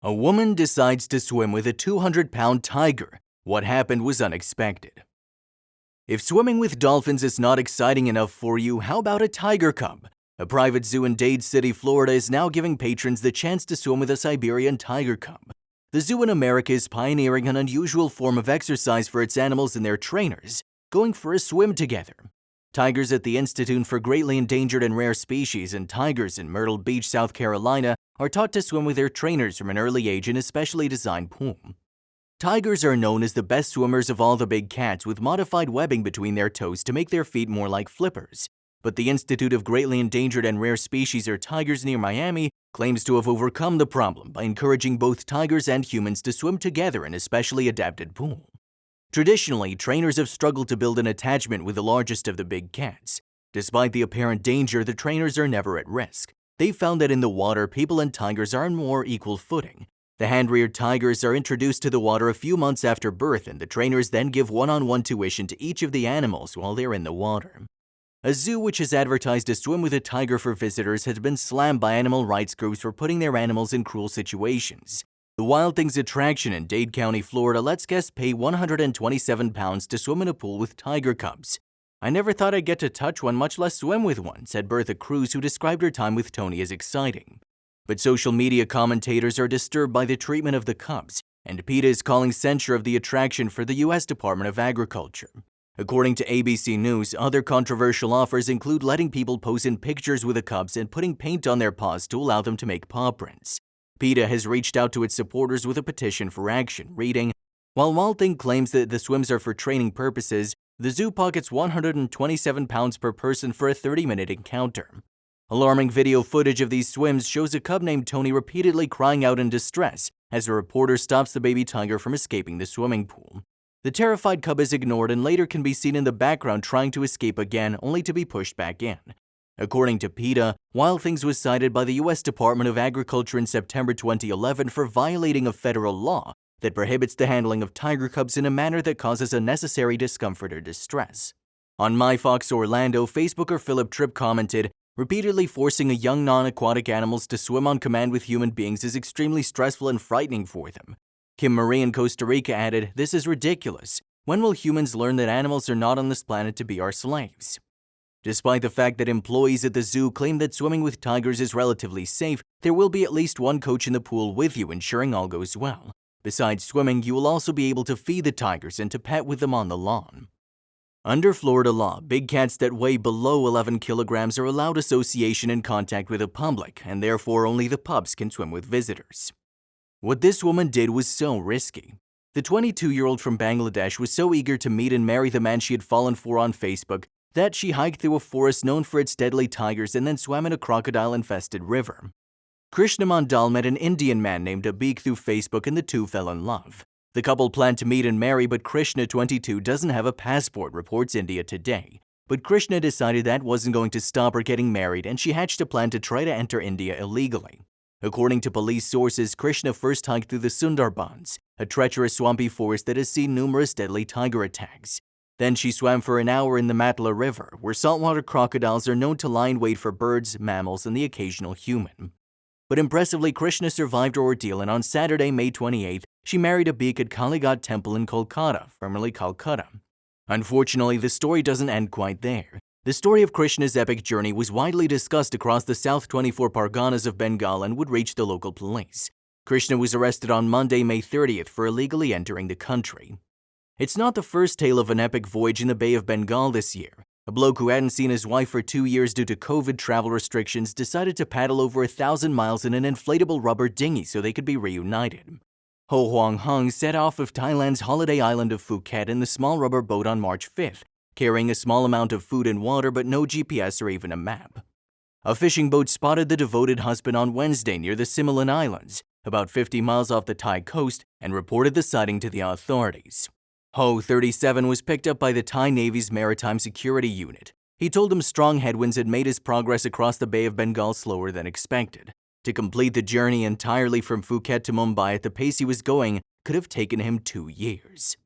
A woman decides to swim with a 200-pound tiger. What happened was unexpected. If swimming with dolphins is not exciting enough for you, how about a tiger cub? A private zoo in Dade City, Florida is now giving patrons the chance to swim with a Siberian tiger cub. The zoo in America is pioneering an unusual form of exercise for its animals and their trainers, going for a swim together. Tigers at the Institute for Greatly Endangered and Rare Species and tigers in Myrtle Beach, South Carolina, are taught to swim with their trainers from an early age in a specially designed pool. Tigers are known as the best swimmers of all the big cats, with modified webbing between their toes to make their feet more like flippers. But the Institute of Greatly Endangered and Rare Species, or tigers near Miami, claims to have overcome the problem by encouraging both tigers and humans to swim together in a specially adapted pool. Traditionally, trainers have struggled to build an attachment with the largest of the big cats. Despite the apparent danger, the trainers are never at risk. They've found that in the water, people and tigers are on more equal footing. The hand-reared tigers are introduced to the water a few months after birth, and the trainers then give one-on-one tuition to each of the animals while they're in the water. A zoo which has advertised a swim with a tiger for visitors has been slammed by animal rights groups for putting their animals in cruel situations. The Wild Things attraction in Dade County, Florida lets guests pay £127 to swim in a pool with tiger cubs. "I never thought I'd get to touch one, much less swim with one," said Bertha Cruz, who described her time with Tony as exciting. But social media commentators are disturbed by the treatment of the cubs, and PETA is calling censure of the attraction for the U.S. Department of Agriculture. According to ABC News, other controversial offers include letting people pose in pictures with the cubs and putting paint on their paws to allow them to make paw prints. PETA has reached out to its supporters with a petition for action, reading, "While Wild Thing claims that the swims are for training purposes, the zoo pockets £127 per person for a 30-minute encounter." Alarming video footage of these swims shows a cub named Tony repeatedly crying out in distress as a reporter stops the baby tiger from escaping the swimming pool. The terrified cub is ignored and later can be seen in the background trying to escape again, only to be pushed back in. According to PETA, Wild Things was cited by the U.S. Department of Agriculture in September 2011 for violating a federal law that prohibits the handling of tiger cubs in a manner that causes unnecessary discomfort or distress. On MyFox Orlando, Facebooker Philip Tripp commented, "Repeatedly forcing a young non-aquatic animals to swim on command with human beings is extremely stressful and frightening for them." Kim Marie in Costa Rica added, "This is ridiculous. When will humans learn that animals are not on this planet to be our slaves?" Despite the fact that employees at the zoo claim that swimming with tigers is relatively safe, there will be at least one coach in the pool with you, ensuring all goes well. Besides swimming, you will also be able to feed the tigers and to pet with them on the lawn. Under Florida law, big cats that weigh below 11 kilograms are allowed association and contact with the public, and therefore only the pups can swim with visitors. What this woman did was so risky. The 22-year-old from Bangladesh was so eager to meet and marry the man she had fallen for on Facebook that she hiked through a forest known for its deadly tigers and then swam in a crocodile-infested river. Krishna Mandal met an Indian man named Abik through Facebook and the two fell in love. The couple planned to meet and marry, but Krishna, 22, doesn't have a passport, reports India Today. But Krishna decided that wasn't going to stop her getting married, and she hatched a plan to try to enter India illegally. According to police sources, Krishna first hiked through the Sundarbans, a treacherous swampy forest that has seen numerous deadly tiger attacks. Then she swam for an hour in the Matla River, where saltwater crocodiles are known to lie in wait for birds, mammals, and the occasional human. But impressively, Krishna survived her ordeal, and on Saturday, May 28th, she married Abik at Kalighat Temple in Kolkata, formerly Calcutta. Unfortunately, the story doesn't end quite there. The story of Krishna's epic journey was widely discussed across the South 24 Parganas of Bengal and would reach the local police. Krishna was arrested on Monday, May 30th for illegally entering the country. It's not the first tale of an epic voyage in the Bay of Bengal this year. A bloke who hadn't seen his wife for 2 years due to COVID travel restrictions decided to paddle over 1,000 miles in an inflatable rubber dinghy so they could be reunited. Ho Huang Hung set off of Thailand's holiday island of Phuket in the small rubber boat on March 5th, carrying a small amount of food and water but no GPS or even a map. A fishing boat spotted the devoted husband on Wednesday near the Similan Islands, about 50 miles off the Thai coast, and reported the sighting to the authorities. Ho, 37, was picked up by the Thai Navy's Maritime Security Unit. He told them strong headwinds had made his progress across the Bay of Bengal slower than expected. To complete the journey entirely from Phuket to Mumbai at the pace he was going could have taken him 2 years.